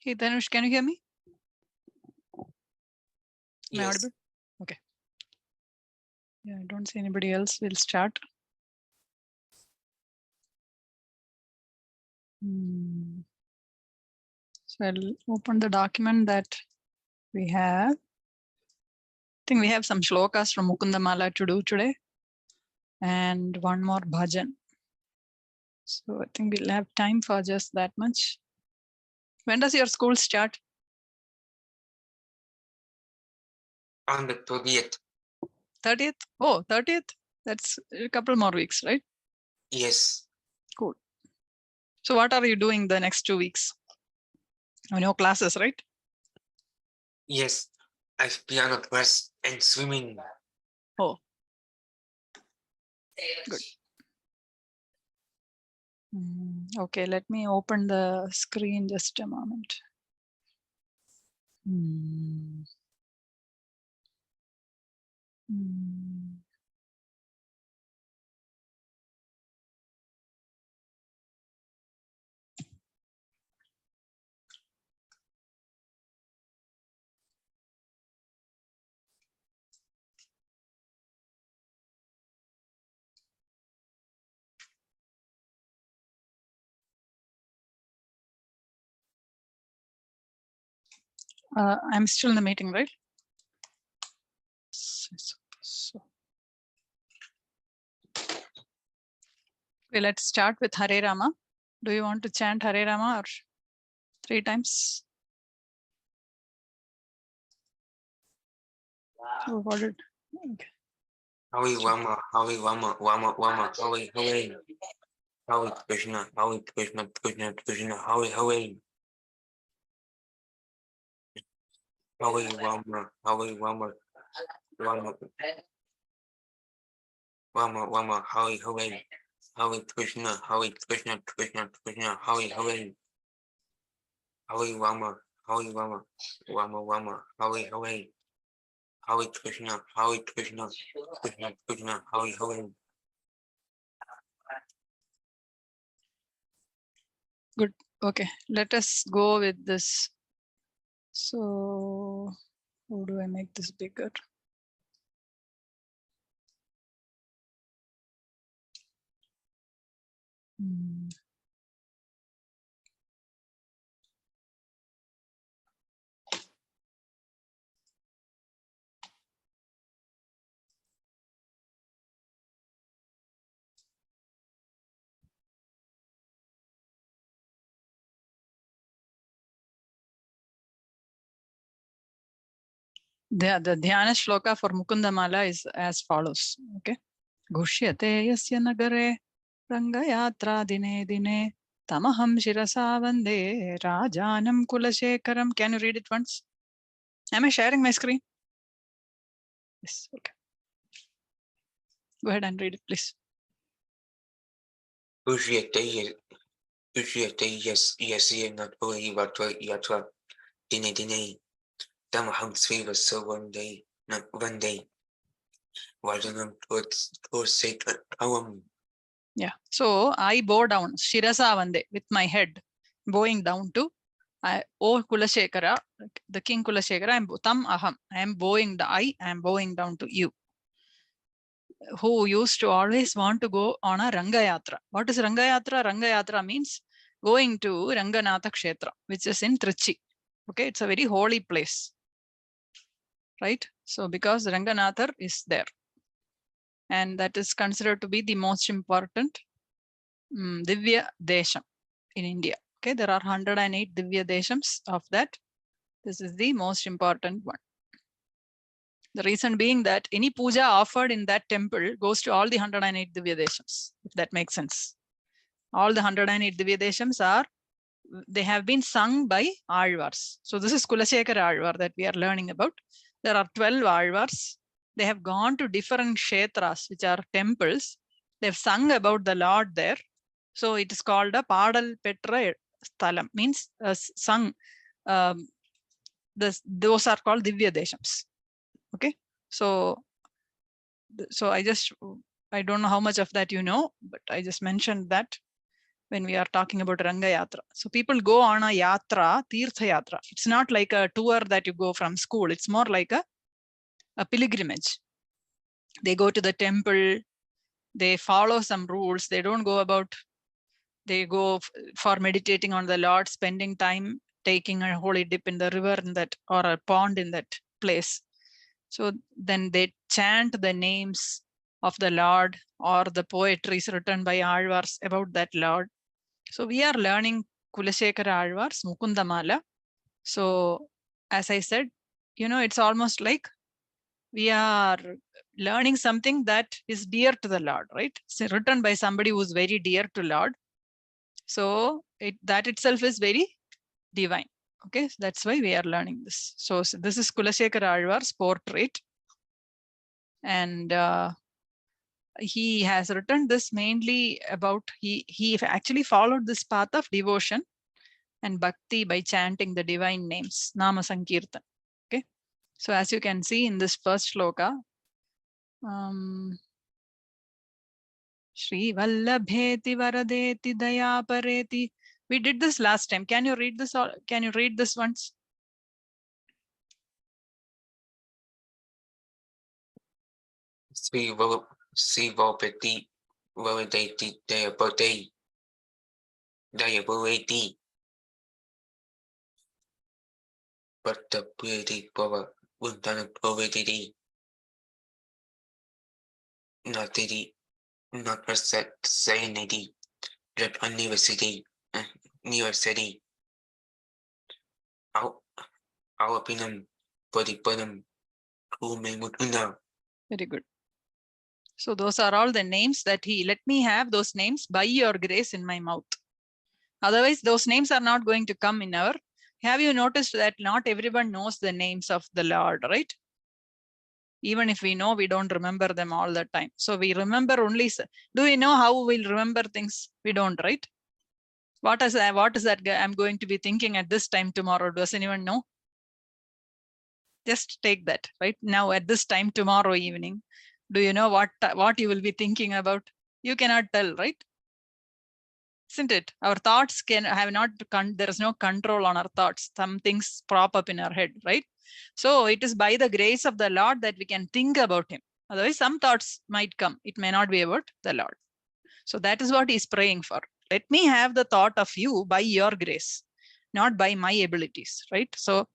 Hey, Dhanush, can you hear me? Am I Yes. audible? Okay. Yeah, I don't see anybody else. We'll start. So I'll open the document that we have. I think we have some shlokas from Mukundamala to do today. And one more bhajan. So I think we'll have time for just that much. When does your school start? On the 30th. 30th? Oh, 30th? That's a couple more weeks, right? Yes. Cool. So what are you doing the next 2 weeks? No classes, right? Yes. I have piano class and swimming. Oh. Good. Okay, let me open the screen just a moment. I'm still in the meeting, right? So. Okay, let's start with Hare Rama. Do you want to chant Hare Rama or 3 times? Oh, what did? Okay. Hari Rama, Hari Rama, Rama Rama, Hari Hare. Hare Krishna, Krishna Krishna, Hare Hare. Hare Rama, Hare Rama, Rama Rama, Hare Hare. Hare Krishna, Krishna Krishna, Hare Hare. Hare Rama, Rama Rama, Hare Hare. Hare Krishna, Krishna Krishna, Hare Hare. Good. Okay, let us go with this. So how do I make this bigger? The dhyana shloka for Mukundamala is as follows. Okay. Gushyate yasya nagare rangayatra dine dine tamaham shirasa vande rajanam kulashekaram. Can you read it once? Am I sharing my screen? Yes. Okay. Go ahead and read it, please. Gushyate yasya nagare yatra dine dine tamaham shirasa vande rajanam kulashekaram. Yeah. So I bow down, Shirasa Vande, with my head bowing down to O Kulashekara, the King Kulashekara, I am Tam Aham. I am bowing down to you, who used to always want to go on a Rangayatra. What is Rangayatra? Rangayatra means going to Ranganatha Kshetra, which is in Trichy. Okay, it's a very holy place. Right? So because Ranganathar is there. And that is considered to be the most important Divya Desham in India. Okay, there are 108 Divya Deshams of that. This is the most important one. The reason being that any puja offered in that temple goes to all the 108 Divya Deshams, if that makes sense. All the 108 Divya Deshams they have been sung by Alvars. So this is Kulashekara Alvar that we are learning about. There are 12 Alvars. They have gone to different kshetras, which are temples. They've sung about the Lord there. So it is called a Padal Petra Sthalam, means sung. Those are called Divya Deshams. Okay. So I don't know how much of that you know, but I just mentioned that when we are talking about Ranga Yatra. So people go on a yatra, Tirtha Yatra. It's not like a tour that you go from school. It's more like a pilgrimage. They go to the temple, they follow some rules. They don't go about, they go for meditating on the Lord, spending time taking a holy dip in the river in that, or a pond in that place. So then they chant the names of the Lord, or the poetries written by Alvars about that Lord. So we are learning Kulashekara Alvars, Mukundamala. So as I said, it's almost like we are learning something that is dear to the Lord, right? So written by somebody who's very dear to Lord. So that itself is very divine. Okay, so that's why we are learning this. So this is Kulashekara Alvar's portrait. And he has written this mainly about, he actually followed this path of devotion and bhakti by chanting the divine names, Nama Sankirtan. Okay, so as you can see in this first shloka, Shri Vallabheti Varadeti Dayapareti. We did this last time. Can you read this? Or can you read this once? Sri Vallabheti Varadeti Dayapareti Vattapuriti Bhava Vundana Paviditi Natiri Naprasat Sayanidi Rep University Awapinam Padipadam Kume Mutunda. Very good. So those are all the names that he let me have those names by your grace in my mouth. Otherwise, those names are not going to come in our. Have you noticed that not everyone knows the names of the Lord, right? Even if we know, we don't remember them all the time. So we remember only. Do we know how we'll remember things? We don't, right? What is that I'm going to be thinking at this time tomorrow? Does anyone know? Just take that right now at this time tomorrow evening. Do you know what you will be thinking about? You cannot tell, right? Isn't it? Our thoughts have not, there is no control on our thoughts. Some things prop up in our head, right? So it is by the grace of the Lord that we can think about him. Otherwise, some thoughts might come. It may not be about the Lord. So that is what he's praying for. Let me have the thought of you by your grace, not by my abilities, right? So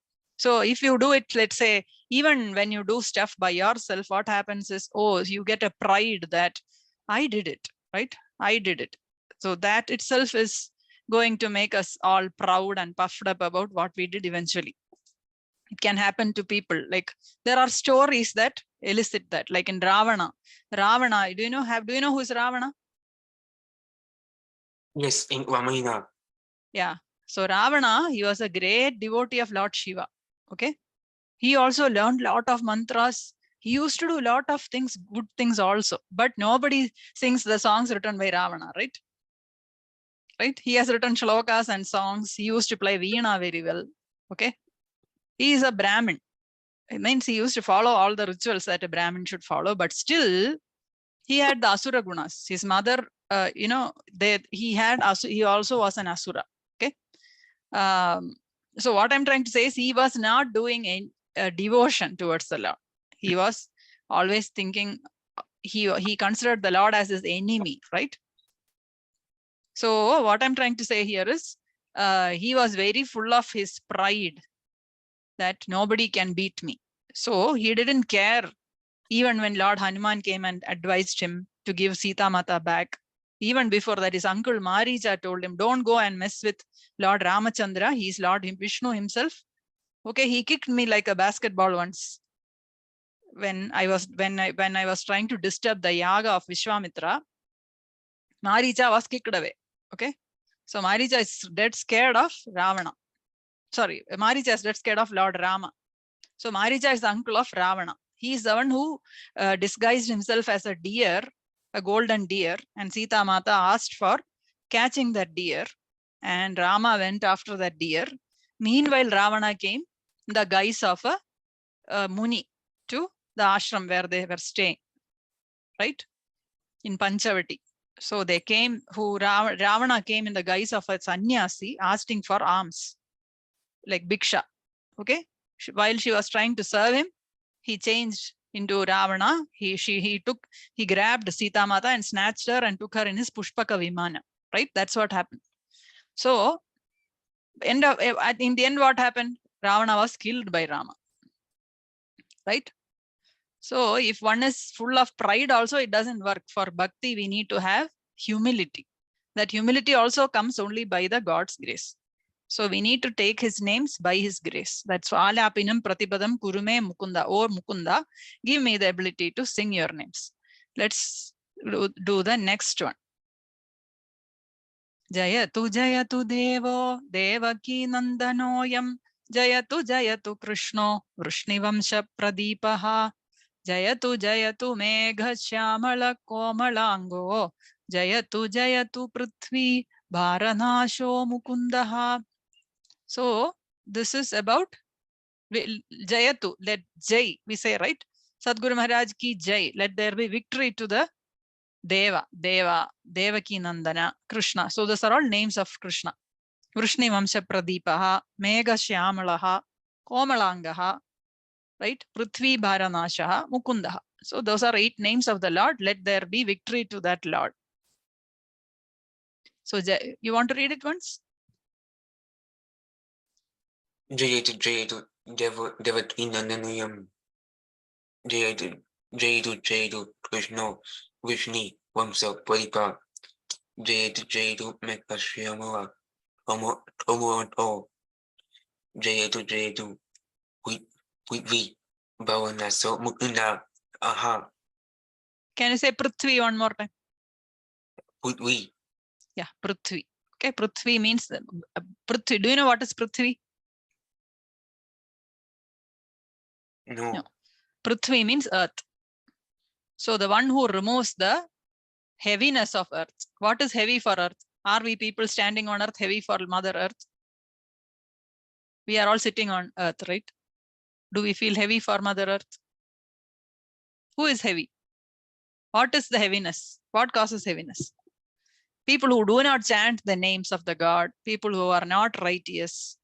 if you do it, let's say, even when you do stuff by yourself, what happens is, you get a pride that I did it, right? I did it. So that itself is going to make us all proud and puffed up about what we did eventually. It can happen to people. Like there are stories that elicit that, like in Ravana. Do you know who's Ravana? Yes, in Ramayana. Yeah. So Ravana, he was a great devotee of Lord Shiva. Okay. He also learned a lot of mantras. He used to do a lot of things, good things also. But nobody sings the songs written by Ravana, right? Right? He has written shlokas and songs. He used to play Veena very well. Okay. He is a Brahmin. It means he used to follow all the rituals that a Brahmin should follow. But still, he had the Asura gunas. His mother, he also was an Asura. Okay. So what I'm trying to say is he was not doing a devotion towards the Lord. He was always thinking, he considered the Lord as his enemy, right? So what I'm trying to say here is he was very full of his pride that nobody can beat me. So he didn't care even when Lord Hanuman came and advised him to give Sita Mata back. Even before that, his uncle Maricha told him, don't go and mess with Lord Ramachandra. He's Lord Vishnu himself. Okay, he kicked me like a basketball once when I was trying to disturb the yaga of Vishwamitra. Maricha was kicked away. Okay, so Maricha is dead scared of Ravana. Sorry, Maricha is dead scared of Lord Rama. So Maricha is the uncle of Ravana. He is the one who disguised himself as a deer, a golden deer, and Sita Mata asked for catching that deer, and Rama went after that deer. Meanwhile, Ravana came in the guise of a Muni to the ashram where they were staying, right? In Panchavati. So they came, Ravana came in the guise of a sannyasi asking for alms, like Bhiksha. Okay. While she was trying to serve him, he changed into Ravana. He grabbed Sita Mata and snatched her and took her in his Pushpaka Vimana. Right? That's what happened. So in the end, what happened? Ravana was killed by Rama. Right? So if one is full of pride also, it doesn't work. For bhakti, we need to have humility. That humility also comes only by the God's grace. So we need to take his names by his grace. That's Alapinam Pratipadam Kurume Mukunda. Oh Mukunda, give me the ability to sing your names. Let's do the next one. Jayatu Jayatu Devo Devaki Nandanoyam Jayatu Krishno Vrushnivamsha Pradipaha Jayatu Jayatu Megha Shyamala Komalango Jayatu Prithvi Bharanasho Mukundaha. So this is about Jayatu, let Jai, we say, right? Sadguru Maharaj ki Jai, let there be victory to the Devaki Nandana, Krishna. So those are all names of Krishna. Vrishni Vamsha Pradipaha, Megha Shyamalaha, Komalangaha, right? Prithvi Bharanashaha, Mukundaha. So those are 8 names of the Lord. Let there be victory to that Lord. So you want to read it once? Jayatu Devaki Nandanayam. Jayatu Krishno Vishni Vamsa Paripa. Jayatu Mekashyamala Tomo Jayatu Prithvi Bhavanaso Mukunda. Aha. Can you say Prithvi one more time? Prithvi. Yeah, Prithvi. Okay, Prithvi means Prithvi. Do you know what is Prithvi? No. Prithvi means earth. So the one who removes the heaviness of earth. What is heavy for earth? Are we people standing on earth heavy for Mother Earth? We are all sitting on earth, right? Do we feel heavy for Mother Earth? Who is heavy? What is the heaviness? What causes heaviness? People who do not chant the names of the God, people who are not righteous,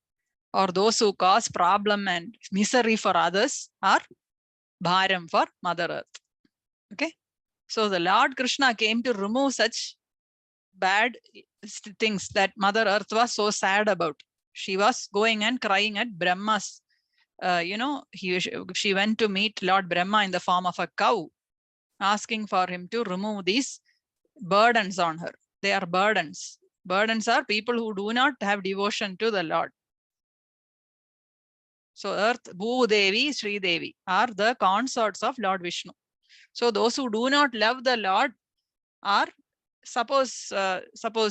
or those who cause problem and misery for others are bharam for Mother Earth. Okay. So the Lord Krishna came to remove such bad things that Mother Earth was so sad about. She was going and crying at Brahma's. She went to meet Lord Brahma in the form of a cow, asking for him to remove these burdens on her. They are burdens. Burdens are people who do not have devotion to the Lord. So Earth, Bhudevi, Sri Devi are the consorts of Lord Vishnu. So those who do not love the Lord are, suppose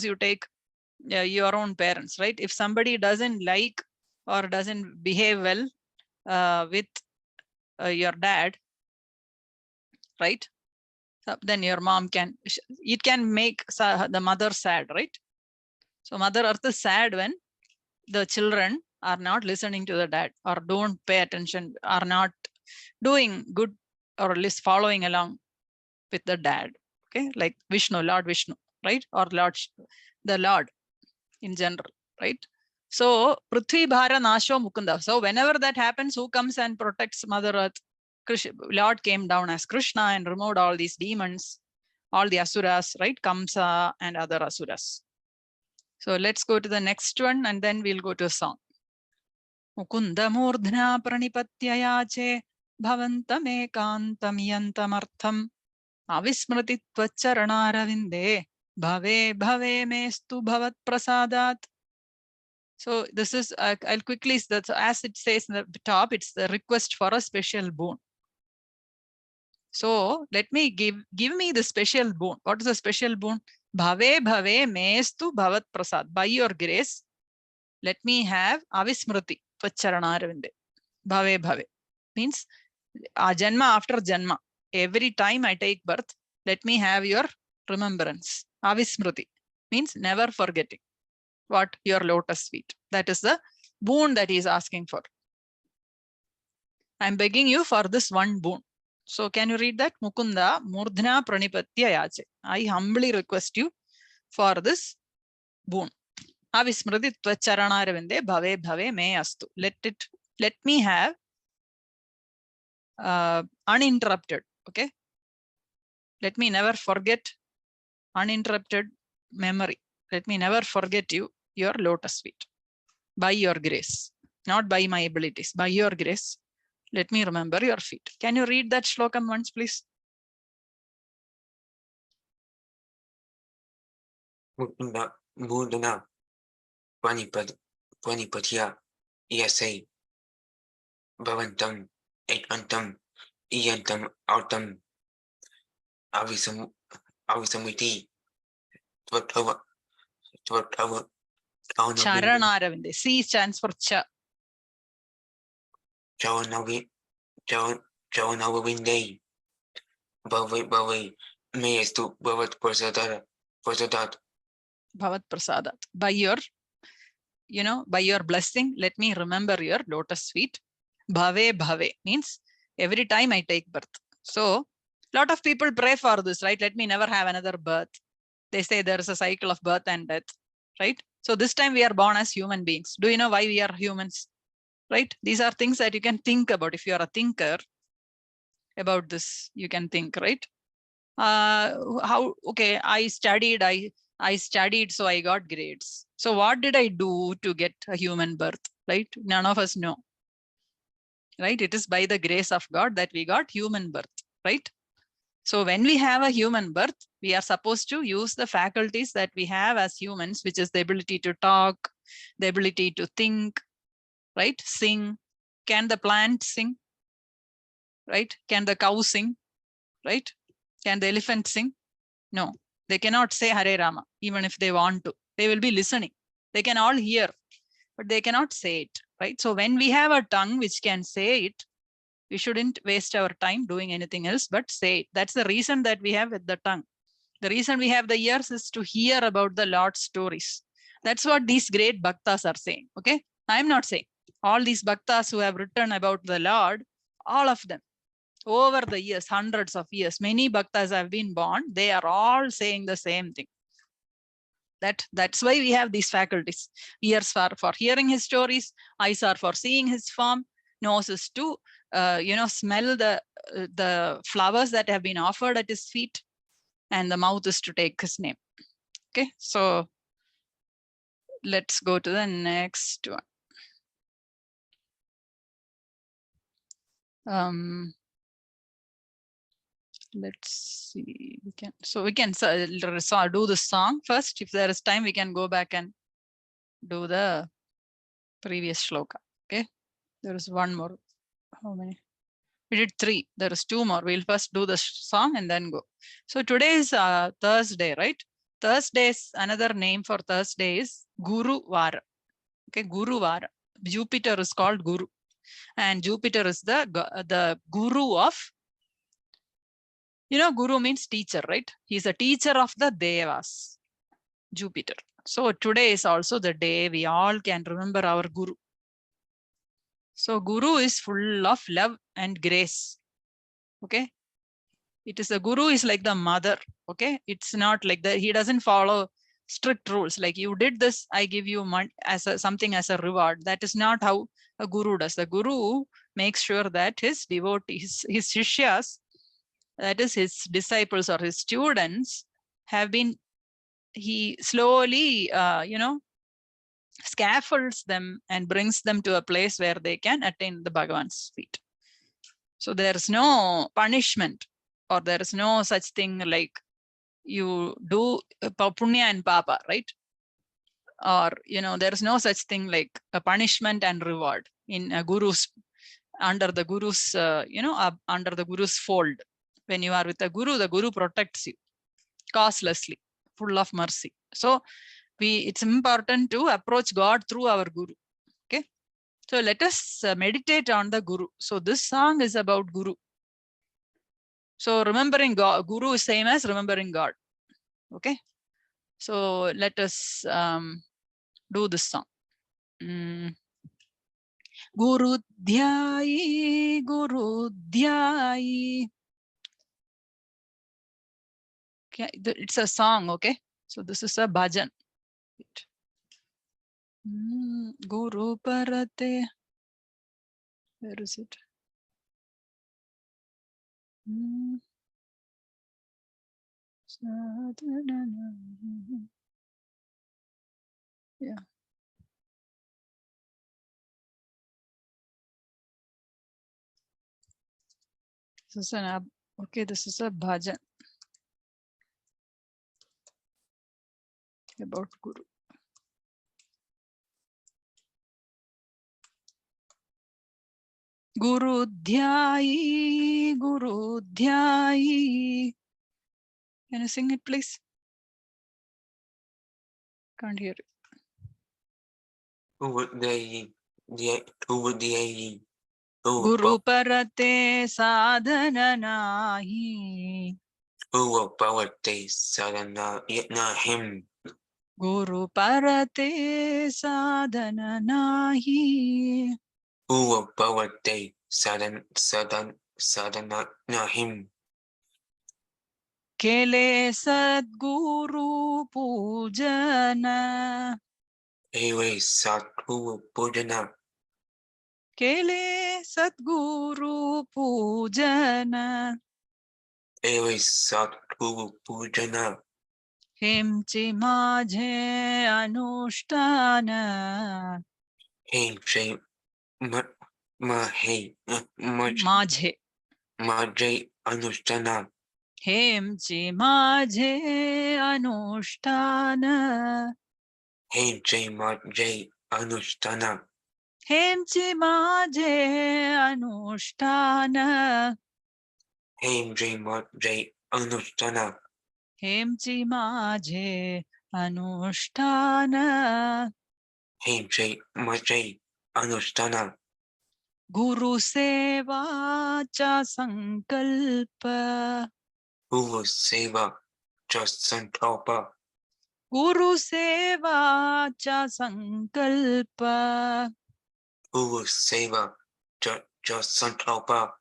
you take your own parents, right? If somebody doesn't like or doesn't behave well with your dad, right? Then your mom it can make the mother sad, right? So Mother Earth is sad when the children are not listening to the dad or don't pay attention, are not doing good or at least following along with the dad. Okay, like Vishnu, Lord Vishnu, right? Or the Lord in general, right? So Prithvi Bhara Nasho Mukunda. So whenever that happens, who comes and protects Mother Earth? Lord came down as Krishna and removed all these demons, all the asuras, right? Kamsa and other asuras. So let's go to the next one and then we'll go to a song. Mukunda Murdhna Pranipatyayache Bhavantam Yantamartham Avismriti Tvacharanaravinде Bhave Mestu Bhavat Prasadat. So this is, I'll quickly, as it says in the top, it's the request for a special boon. So let me give me the special boon. What is the special boon? Bhave mestu bhavat prasad. By your grace, let me have avismriti tvacharanarvinde. Bhave means janma after janma. Every time I take birth, let me have your remembrance. Avismriti means never forgetting. What? Your lotus feet. That is the boon that he is asking for. I'm begging you for this one boon. So can you read that? Mukunda Murdhna Pranipatya Yache. I humbly request you for this boon. Avismriti Tvacharanarvinde Bhave Bhave Me Astu. Let me have uninterrupted. Okay. Let me never forget uninterrupted memory. Let me never forget you, your lotus feet. By your grace. Not by my abilities. By your grace. Let me remember your feet. Can you read that shlokam once, please? Mukunda Murdana Pranipatya Yasai Bhavantam Ekantam Iyantam Artam Avisamiti Tvatava Charanaravinda. C stands for Cha. Chavanavinde Bhave Mayastu Bhavat Prasadat Bhavat Prasadat. By your, by your blessing, let me remember your lotus feet. Bhave Bhave means every time I take birth. So, lot of people pray for this, right? Let me never have another birth. They say there is a cycle of birth and death, right? So this time we are born as human beings. Do you know why we are humans? Right? These are things that you can think about. If you are a thinker about this, you can think, right? Okay, I studied, so I got grades. So what did I do to get a human birth, right? None of us know, right? It is by the grace of God that we got human birth, right? So when we have a human birth, we are supposed to use the faculties that we have as humans, which is the ability to talk, the ability to think, right? Sing. Can the plant sing? Right? Can the cow sing? Right? Can the elephant sing? No, they cannot say Hare Rama, even if they want to. They will be listening. They can all hear, but they cannot say it, right? So when we have a tongue which can say it, we shouldn't waste our time doing anything else but say it. That's the reason that we have with the tongue. The reason we have the ears is to hear about the Lord's stories. That's what these great bhaktas are saying. Okay, I'm not saying. All these bhaktas who have written about the Lord, all of them, over the years, hundreds of years, many bhaktas have been born. They are all saying the same thing. That's why we have these faculties. Ears are for hearing his stories, eyes are for seeing his form, nose is to smell the flowers that have been offered at his feet, and the mouth is to take his name. Okay, so let's go to the next one. Let's see, we can do the song first. If there is time, we can go back and do the previous shloka. Okay, there is one more. How many? We did 3. There is 2 more. We'll first do the song and then go. So today is Thursday, right? Thursday is another name for Thursday is Guru Vara. Okay, Guru Vara. Jupiter is called Guru, and Jupiter is the guru of, Guru means teacher, right? He's a teacher of the Devas, Jupiter. So today is also the day we all can remember our Guru. So Guru is full of love and grace. Okay. It is, the Guru is like the mother. Okay. It's not like he doesn't follow strict rules. Like, you did this, I give you something as a reward. That is not how a Guru does. The Guru makes sure that his devotees, his shishyas, that is his disciples or his students, he slowly, scaffolds them and brings them to a place where they can attain the Bhagavan's feet. So there is no punishment, or there is no such thing like you do punya and papa, right? Or, there is no such thing like a punishment and reward in a guru's, under the guru's, under the guru's fold. When you are with the Guru protects you causelessly, full of mercy. So it's important to approach God through our Guru. Okay. So let us meditate on the Guru. So this song is about Guru. So remembering God, Guru is same as remembering God. Okay. So let us do this song. Guru Dhyai, Guru Dhyai, Okay, it's a song, okay? So this is a bhajan. Guru Parate. Where is it? Yeah. This is an okay, this is a bhajan about Guru. Guru Dhyai, Guru Dhyai. Can you sing it, please? Can't hear it. Guru Parate Sadhana Nahi. Guru Parate Sadhana Nahi. Guru Parate Sadhana Nahi. Guru Parate Sadhana Nahi. Kele Sadguru Pujana. Kele Sadguru Pujana. Kele Sadguru Pujana. Kele Sadguru Pujana. Hemchi Majhe Anushtana. Hemchi Majhe Anushtana. Hemchi Majhe Anushtana. Hemchi Majhe Anushtana. Hemchi Majhe Anushtana. Hemchi Majhe Anushtana. Hemchi Majhe Anushtana. Hemchi Majhe Anushtana. Guru Seva Cha Sankalpa. Guru Seva Cha Sankalpa. Guru Seva Cha Sankalpa. Guru Seva Cha Sankalpa.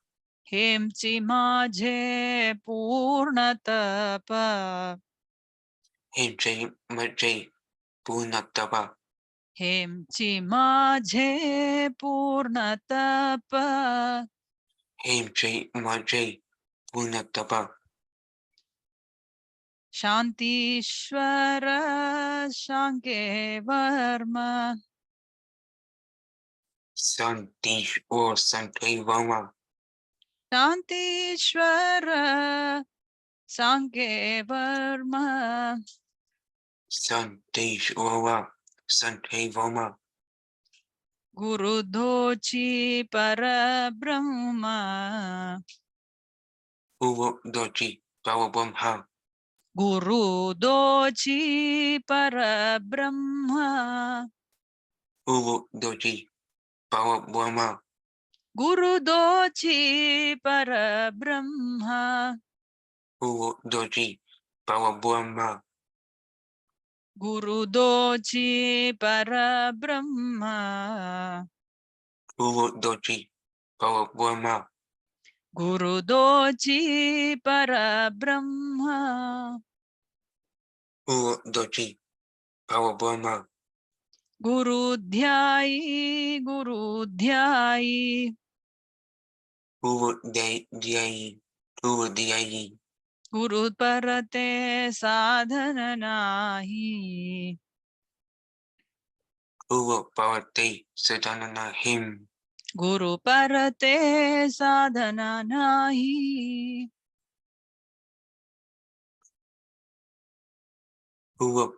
Hemchi Majhe Purnatapa. Hemchi Majhe Purnatapa. Hemchi Majhe Purnatapa. Hemchi Majhe Purnatapa. Shantishwara Shanke Varma. Santish or Sanke Varma. Shantishwara Shanke Varma. Santish or Sanke Varma. Guru Dochi Parabrahma. Guru Dochi Parabrahma. Guru Dochi Parabrahma. Guru Dochi Parabrahma. Guru Dochi Parabrahma. Guru Dochi Parabrahma. Guru Dochi Parabrahma. Guru Dochi Parabrahma. Guru Dochi Parabrahma. Guru Dochi Parabrahma. Guru Dhyai, Guru Dhyai. Guru Dhyai. Guru Dhyai. Guru Parate Sadhana Nahi. Guru Parate Sadhana Nahi. Guru Parate Sadhana Nahi. Guru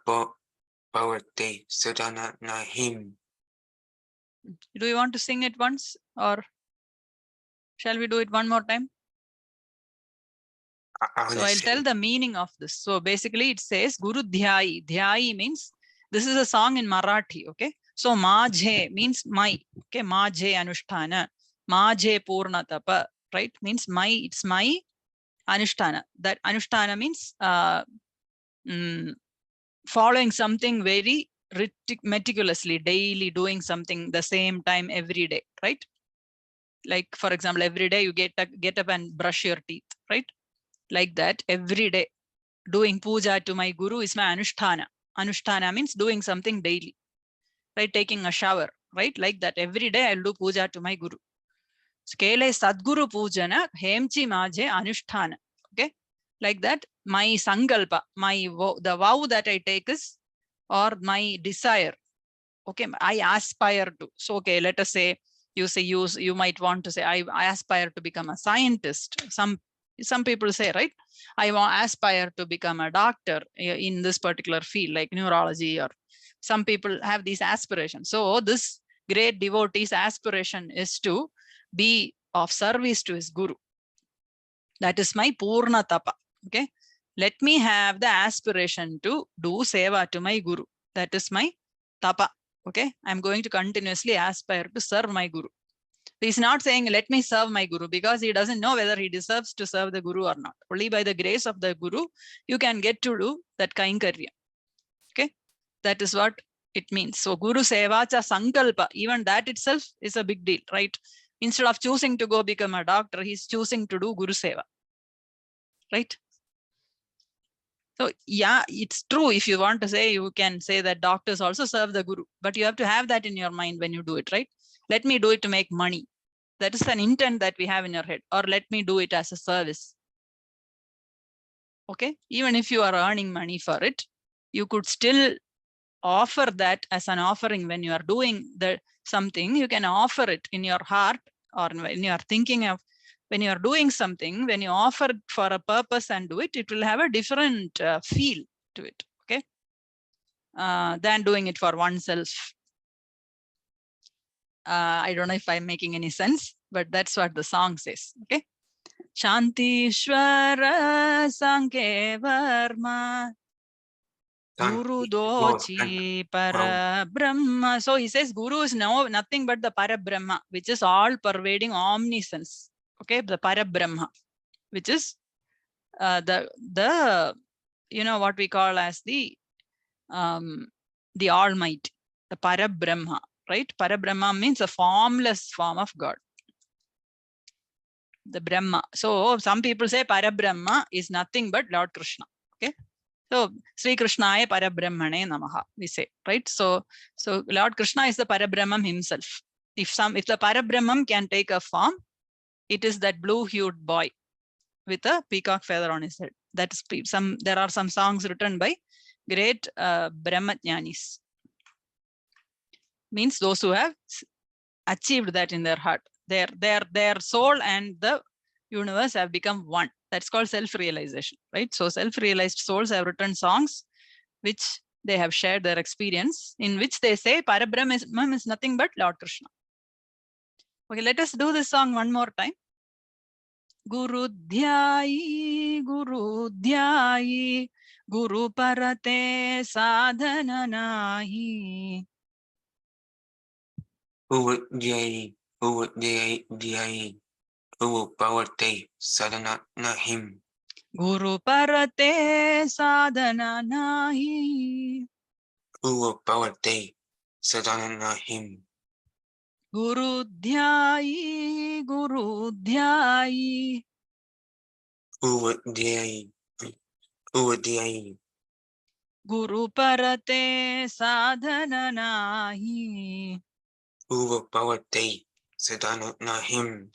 Parate Sadhana Nahi. Do you want to sing it once or shall we do it one more time? So I'll tell the meaning of this. So basically it says Guru Dhyai. Dhyai means this is a song in Marathi. Okay. So Majhe means my. Okay. Majhe Anushtana. Majhe Purnatapa. Right. Means my. It's my Anushtana. That Anushtana means following something very meticulously, daily, doing something the same time every day. Right. Like for example, every day you get up and brush your teeth. Right. Like that every day. doing puja to my guru is my anushtana. Anushtana means doing something daily, right? Taking a shower, right? Like that. Every day I'll do puja to my guru. Skele Sadguru Pujana, Hemchi Maje Anushtana. Okay. Like that, my sankalpa, the vow that I take is, or my desire. Okay, I aspire to. So, okay, let us say you might want to say, I aspire to become a scientist. Some people say, right? I aspire to become a doctor in this particular field, like neurology, or some people have these aspirations. So this great devotee's aspiration is to be of service to his guru. That is my Purna Tapa. Okay. Let me have the aspiration to do seva to my guru. That is my tapa. Okay. I'm going to continuously aspire to serve my guru. He's not saying, let me serve my guru, because he doesn't know whether he deserves to serve the guru or not. Only by the grace of the guru, you can get to do that kainkariya. Okay. That is what it means. So guru seva cha sankalpa, even that itself is a big deal, right? Instead of choosing to go become a doctor, he's choosing to do guru seva. Right? So yeah, it's true. If you want to say, you can say that doctors also serve the guru, but you have to have that in your mind when you do it, right? Let me do it to make money. That is an intent that we have in your head. Or let me do it as a service. Okay. Even if you are earning money for it, you could still offer that as an offering. When you are doing something, you can offer it in your heart, or when you are thinking of, when you are doing something, when you offer for a purpose and do it, it will have a different feel to it, okay, than doing it for oneself. I don't know if I'm making any sense, but that's what the song says, okay. Shantishwara Sanke Varma Guru Dochi Para Brahma. So he says Guru is nothing but the Para Brahma, which is all pervading omniscience. Okay, the Para Brahma, which is the what we call as the Almighty, the Para Brahma, right? Para Brahma means a formless form of God. The Brahma. So some people say Para Brahma is nothing but Lord Krishna. Okay. So Sri Krishnaya Parabrahmane Namaha, we say, right? So Lord Krishna is the Parabrahman himself. If the Parabrahman can take a form, it is that blue-hued boy with a peacock feather on his head. That's there are some songs written by great Brahmajnanis. Means those who have achieved that in their heart. Their soul and the universe have become one. That's called self-realization, right? So self-realized souls have written songs which they have shared their experience, in which they say Parabrahman is nothing but Lord Krishna. Okay, let us do this song one more time. Guru Dhyayi, Guru Dhyayi, Guru Parate Sadhana Nahi. Guru Dhyayi, Guru Dhyayi, Guru Parate Sadhana Nahi. Guru Parate Sadhana Nahi. Guru Parate Sadhana Nahi. Guru Dhyayi, Guru Dhyayi. Guru Dhyayi, Guru Dhyayi. Guru Parate Sadhana Nahi. Guru Parate Sadhana Nahi.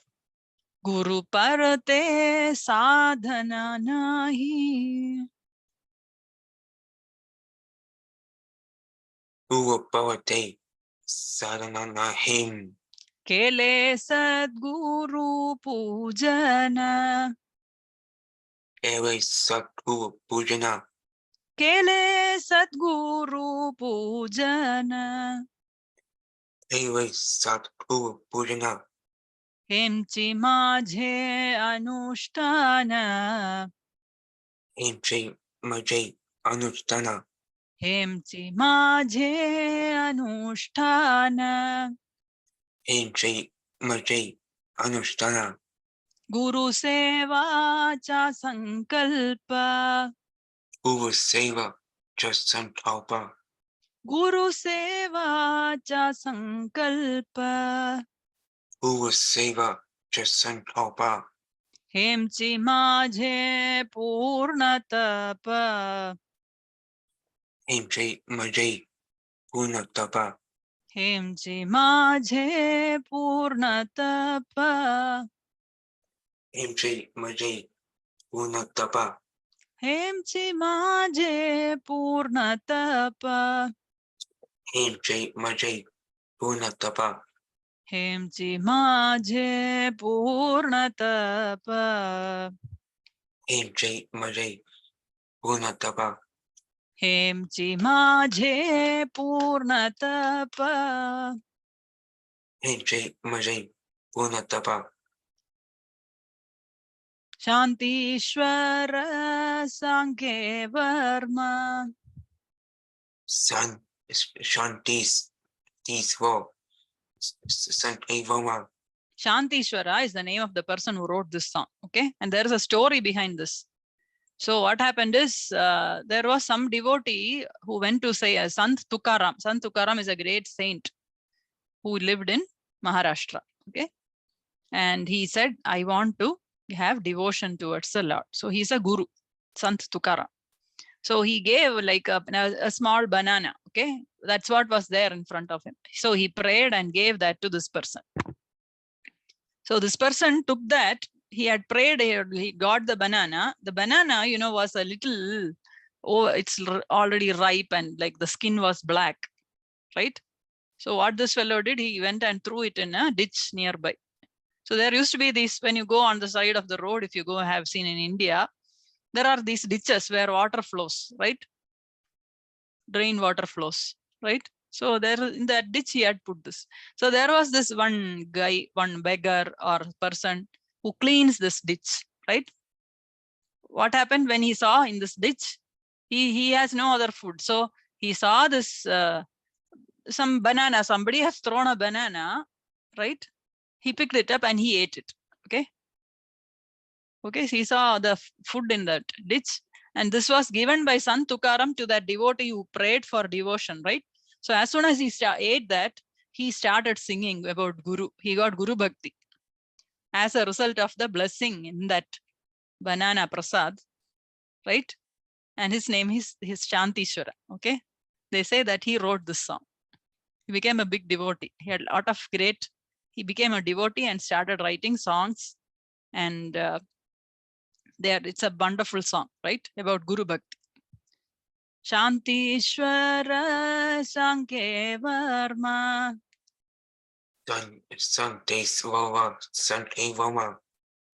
Guru Parate Sadhana Nahi. Guru Parate Sadhana Nahi. Kele Sadguru Pujana. Kele Sadguru Pujana. Kele Sadguru Pujana. Kele Sadguru Pujana. Hemchi Majhe Anushtana. Hemchi Majhe Anushtana. Hemchi Majhe Anushtana. Hemchi Majhe Anushtana. Guru Seva Cha Sankalpa. Guru Seva Cha Sankalpa. Guru Seva Cha Sankalpa. Guru Seva Cha Sankalpa. हेमची माझे पूर्ण तप हेमची माझे पूर्ण तप हेमची माझे पूर्ण तप हेमची माझे पूर्ण तप हेमची माझे पूर्ण तप हेमची माझे पूर्ण तप हेमची माझे पूर्ण तप हेमची माझे पूर्ण तप हेमची माझे पूर्ण तप हेमची माझे पूर्ण तप शांतीश्वर सांख्ये Verma Shantis Tisvo Sankevama. Shantishwara is the name of the person who wrote this song. Okay, and there is a story behind this. So what happened is there was some devotee who went to say Sant Tukaram. Sant Tukaram is a great saint who lived in Maharashtra. Okay, and he said, I want to have devotion towards the Lord. So he's a guru, Sant Tukaram. So he gave like a small banana. Okay, that's what was there in front of him. So he prayed and gave that to this person. So this person took that. He had prayed. He got the banana. The banana, was a little. Oh, it's already ripe and like the skin was black, right? So what this fellow did, he went and threw it in a ditch nearby. So there used to be this, when you go on the side of the road, if you go have seen in India, there are these ditches where water flows, right? Drain water flows, right? So there in that ditch he had put this. So there was this one guy, one beggar or person who cleans this ditch, right? What happened when he saw in this ditch? He has no other food. So he saw this some banana. Somebody has thrown a banana, right? He picked it up and he ate it. Okay. Okay, so he saw the food in that ditch, and this was given by Sant Tukaram to that devotee who prayed for devotion, right? So as soon as he ate that, he started singing about Guru. He got Guru Bhakti as a result of the blessing in that banana prasad, right? And his name is Shantishwara. Okay, they say that he wrote this song. He became a big devotee. He had a lot of great. He became a devotee and started writing songs, and there it's a wonderful song, right, about Guru Bhakti. Shantishwara Sanke Varma Santesvava Sankevama.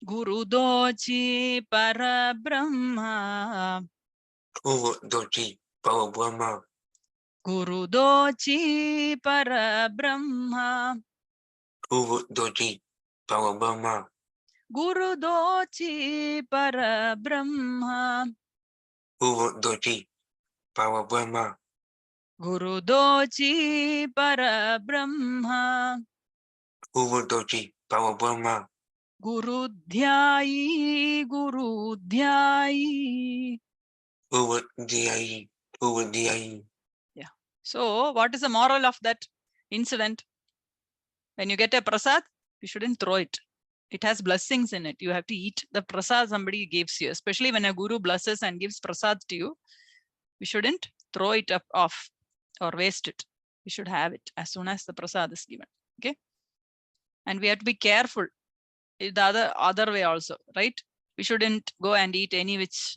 Guru Dochi Parabrahma Guru Doji Parabrahma. Guru Dochi Parabrahma Guru Doji Parabrahma. Guru Dochi Parabrahma Guru Doji Parabrahma. Guru Dochi Parabrahma Guru Doji Parabrahma. Guru Dhyai Guru Dhyai. Guru Dhyai. Guru Dhyai. Yeah. So what is the moral of that incident? When you get a prasad, you shouldn't throw it. It has blessings in it. You have to eat the prasad somebody gives you, especially when a guru blesses and gives prasad to you. We shouldn't throw it off or waste it. We should have it as soon as the prasad is given. Okay. And we have to be careful the other way also, right? We shouldn't go and eat any which,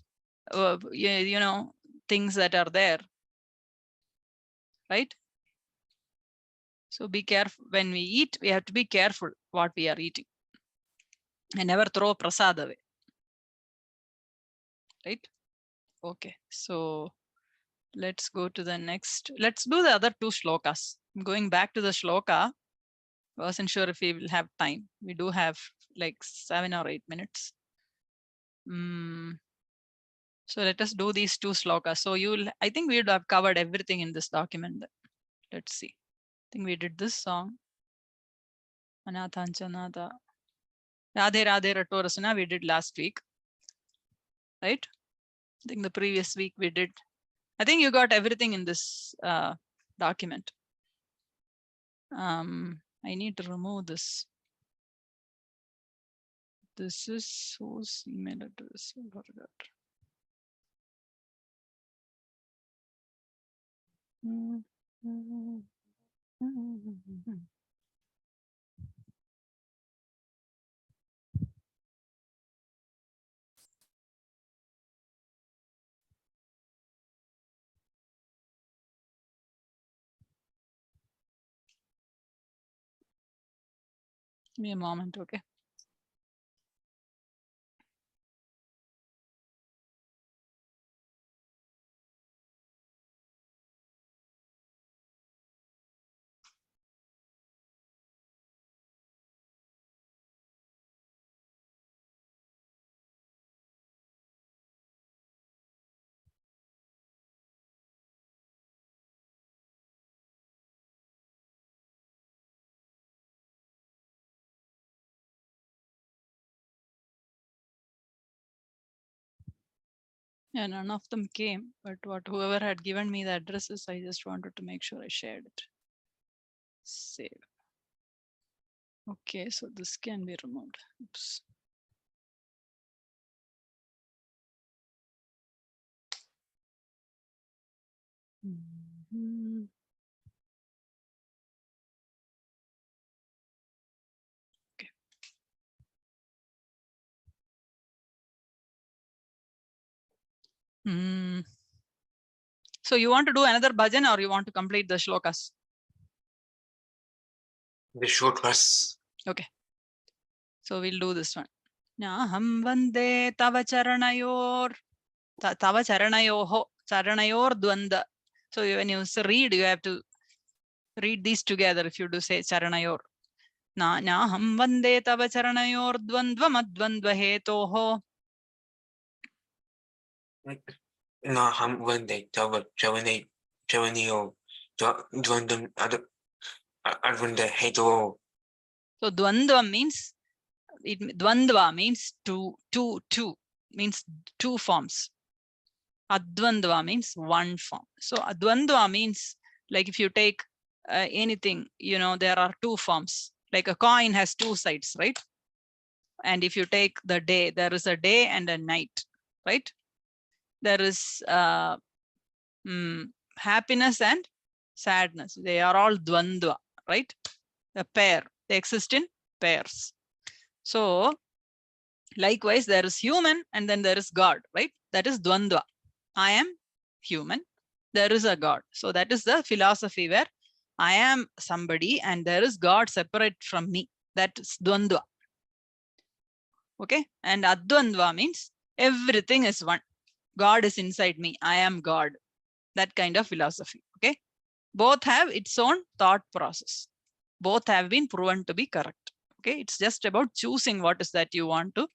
things that are there, right? So be careful when we eat. We have to be careful what we are eating, and never throw prasad away, right? Okay, so let's go to the next. Let's do the other two shlokas. I'm going back to the shloka. Wasn't sure if we will have time. We do have like 7 or 8 minutes. So let us do these two shlokas. So I think we would have covered everything in this document. Let's see. I think we did this song. Anathanchanada. Radhe Radhe Ratorasana we did last week, right? I think the previous week we did. I think you got everything in this document. I need to remove this this is whose email address? I forgot. Give me a moment, okay? Yeah, none of them came, but whoever had given me the addresses, I just wanted to make sure I shared it. Save. Okay, so this can be removed. Oops. Okay. So you want to do another bhajan or you want to complete the shlokas? The shlokas. Okay. So we'll do this one. Naham vande tava charanayor. Tava charanayoho. Charanayor dvanda. So when you read, you have to read these together if you do say charanayor. Naham vande tava charanayor dvandva madvandva hetoho. Naham vande tava charanayo dvandam advanda heto. So dvandva means dvandva means two means two forms. Advandva means one form. So advandva means like if you take anything, there are two forms. Like a coin has two sides, right? And if you take the day, there is a day and a night, right? There is happiness and sadness. They are all dvandva, right? A pair. They exist in pairs. So likewise, there is human and then there is God, right? That is dvandva. I am human. There is a God. So that is the philosophy where I am somebody and there is God separate from me. That is dvandva. Okay. And advandva means everything is one. God is inside me. I am God. That kind of philosophy. Okay. Both have its own thought process. Both have been proven to be correct. Okay. It's just about choosing what is that you want to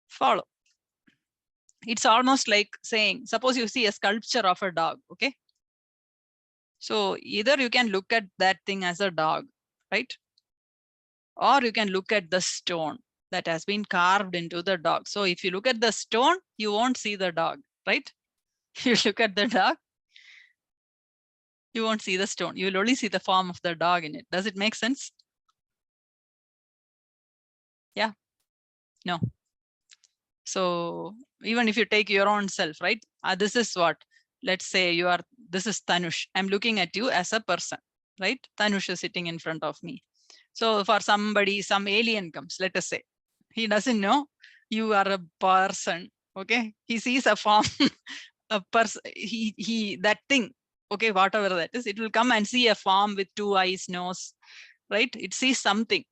follow. It's almost like saying, suppose you see a sculpture of a dog. Okay. So either you can look at that thing as a dog, right? Or you can look at the stone that has been carved into the dog. So if you look at the stone, you won't see the dog, right? You look at the dog, you won't see the stone. You will only see the form of the dog in it. Does it make sense? Yeah. No. So even if you take your own self, right? This is what, let's say this is Tanush. I'm looking at you as a person, right? Tanush is sitting in front of me. So for somebody, some alien comes, let us say, he doesn't know you are a person. Okay. He sees a form, a person, that thing. Okay. Whatever that is, it will come and see a form with two eyes, nose, right? It sees something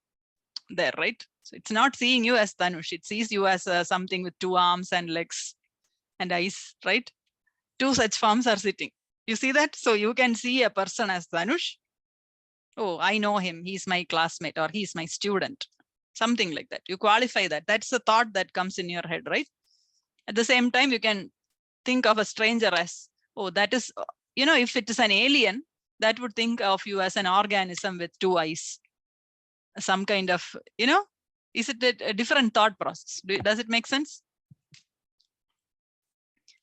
there, right? So it's not seeing you as Tanush. It sees you as something with two arms and legs and eyes, right? Two such forms are sitting. You see that? So you can see a person as Tanush. Oh, I know him. He's my classmate or he's my student. Something like that. You qualify that. That's the thought that comes in your head, right? At the same time, you can think of a stranger as, oh, that is, if it is an alien, that would think of you as an organism with two eyes. Some kind of, is it a different thought process? Does it make sense?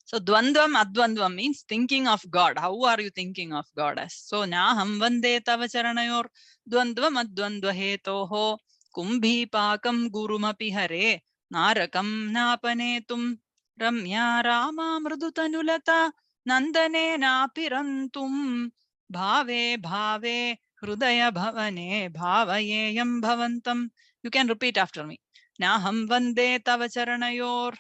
So dvandvam advandvam means thinking of God. How are you thinking of God as? So naham vande tava charanayor dvandvam advandva hetoho Kumbhipakam gurumapi hare narakam napanetum ramya rama mrudutanulata nandane napirantum bhave bhave hrudaya bhavane bhavayeyam bhavantam. You can repeat after me. Naham vande tava charanayor.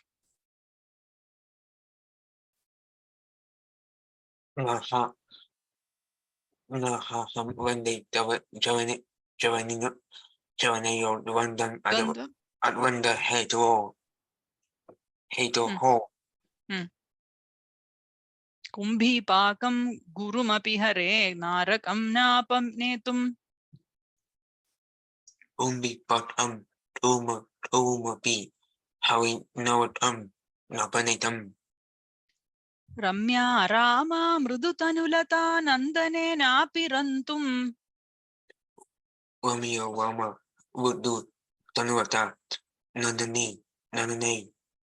Naha Ham Vande Javanayor Vandam Gandha. Advanda Heto Ho Kumbhipakam gurumapi hare narakam napanetum. Umbi Patam Tuma Pi Hawi Nawatam Napanitam Ramya Rama Mrudutanulata Nandane Napirantum. Wamiya Wama Vudu Tanuata Nandani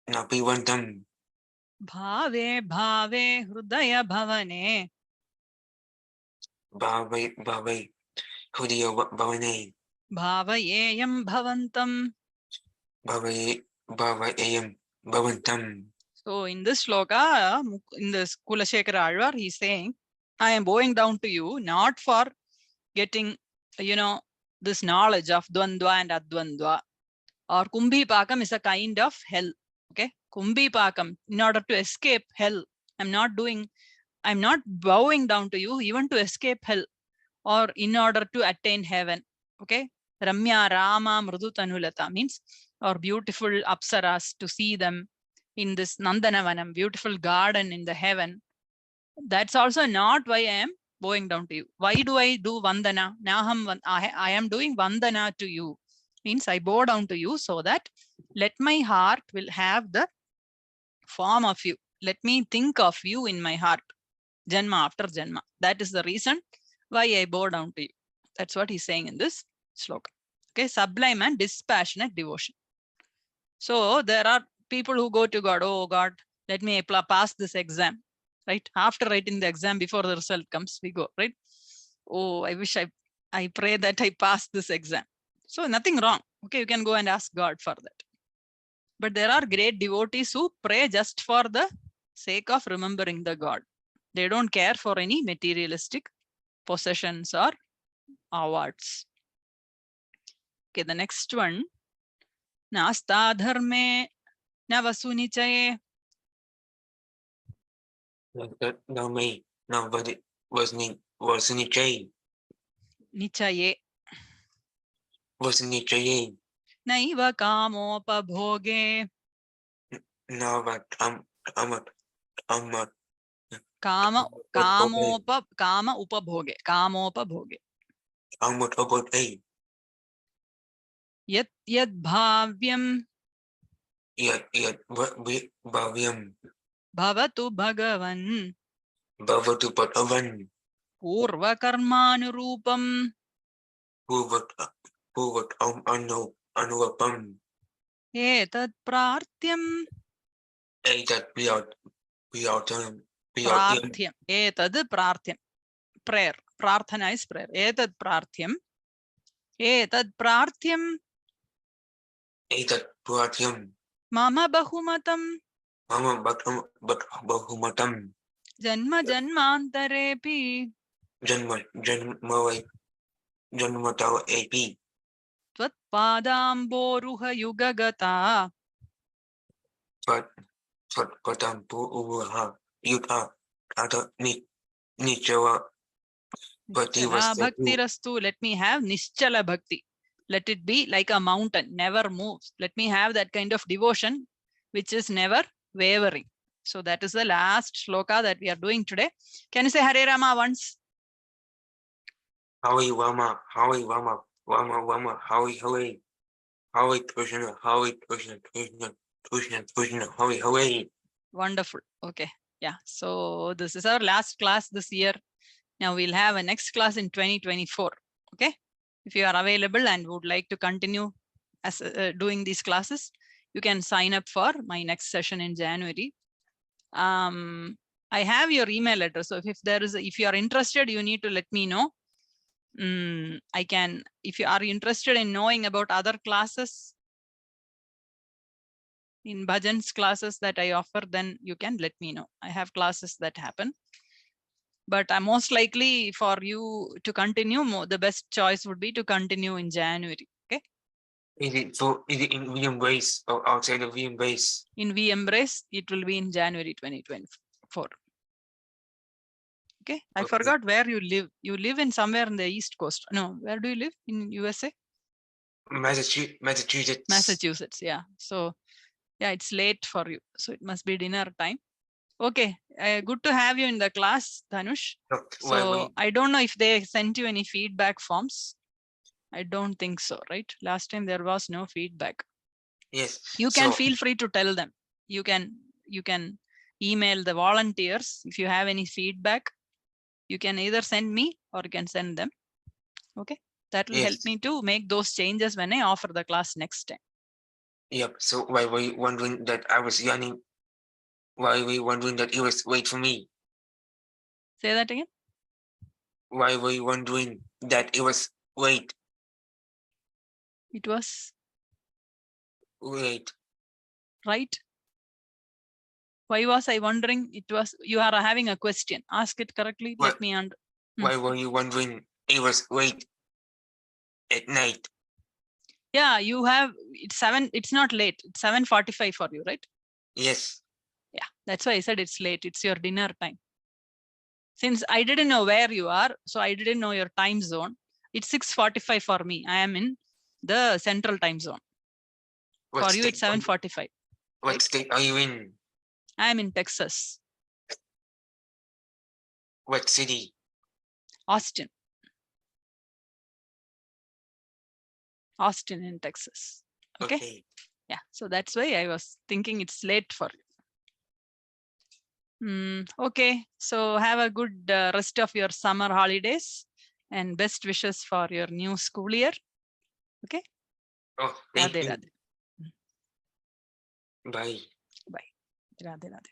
Napivantam Bhave Bhave Hrudaya Bhavane. Bhavai Hudiya Bhavane Bhavayeyam Bhavantam. Bhavayam Bhavantam. So in this shloka, in this Kulashekara Alvar, he's saying, I am bowing down to you, not for getting, this knowledge of Dvandva and Advandva. Or Kumbhipakam is a kind of hell. Okay. Kumbhipakam, in order to escape hell, I'm not bowing down to you even to escape hell or in order to attain heaven. Okay. Ramya Rama Mrudutanulata means or beautiful apsaras, to see them in this Nandanavanam, beautiful garden in the heaven. That's also not why I am bowing down to you. Why do I do Vandana? I am doing Vandana to you. Means I bow down to you so that let my heart will have the form of you. Let me think of you in my heart. Janma after Janma. That is the reason why I bow down to you. That's what he's saying in this sloka. Okay, sublime and dispassionate devotion. So there are people who go to God, oh God, let me pass this exam, right? After writing the exam, before the result comes, we go, right? Oh, I wish I pray that I pass this exam. So nothing wrong. Okay, you can go and ask God for that. But there are great devotees who pray just for the sake of remembering the God. They don't care for any materialistic possessions or awards. Okay, the next one. Nasta dharme navasunichaye. Nami Navadi Vasnichaye Nichaye. Vasnichaye Naiva kamopabhoge. Navat Amat Amat Kama upabhoge. Kamopabhoge. Amat about A Yat bhavyam Yat Bhavyam bhavatu bhagavan. Bhavatu Patavan Purva karmanurupam. Puvat Anuvapam Etat prartyam. That Piyatam Prarthyam. Etad prarthyam. Prayer. Prarthana is prayer. Etad prarthyam. Etad prarthyam. That Pratyam Mama bahumatam. Mama Bahumatam Janma janmantarepi. Janmatawa AP Tvat padamboruha yugagata. Patam Puha Yuta Ata Nichawa Pati Nischala bhakti rastu. Let me have nischala bhakti. Let it be like a mountain, never moves. Let me have that kind of devotion which is never wavering. So that is the last shloka that we are doing today. Can you say Hare Rama once? Howie Wama Howie Krishna Howie Wonderful. Okay. Yeah. So this is our last class this year. Now we'll have a next class in 2024. Okay. If you are available and would like to continue as doing these classes, you can sign up for my next session in January. I have your email address. So if you are interested, you need to let me know. I can, if you are interested in knowing about other classes, in Bhajans classes that I offer, then you can let me know. I have classes that happen. But most likely for you to continue, the best choice would be to continue in January. Okay. Is it in VM base or outside of VM base? In VM Brace, it will be in January 2024. Okay. I Okay. forgot where you live. You live in somewhere in the East Coast. No, where do you live in USA? Massachusetts. Massachusetts. Yeah. So yeah, it's late for you. So it must be dinner time. Okay. Good to have you in the class, Dhanush. Look, So I don't know if they sent you any feedback forms. I don't think so, right? Last time there was no feedback. yes. You can So, feel free to tell them. You can email the volunteers if you have any feedback. You can either send me or you can send them. Okay. That will help yes. me to make those changes when I offer the class next time. Yep. So why were you wondering that I was yawning? Why were you wondering that it was wait for me? Say that again. Why were you wondering that it was wait? It was Wait. right. Why was I wondering? It was, you are having a question. Ask it correctly. What? Let me under. Why were you wondering it was late at night? Yeah, you have, it's 7, it's not late. It's 7:45 for you, right? Yes. Yeah, that's why I said it's late. It's your dinner time. Since I didn't know where you are, so I didn't know your time zone. It's 6:45 for me. I am in the central time zone. What For you, state? it's 7:45. What right? state are you in? I am in Texas, What city? Austin. Austin in Texas. Okay. Okay. Yeah. So that's why I was thinking it's late for you. Okay. So have a good rest of your summer holidays and best wishes for your new school year. Okay. Oh, thank Radhe you. Radhe. Bye. Bye. Radhe Radhe.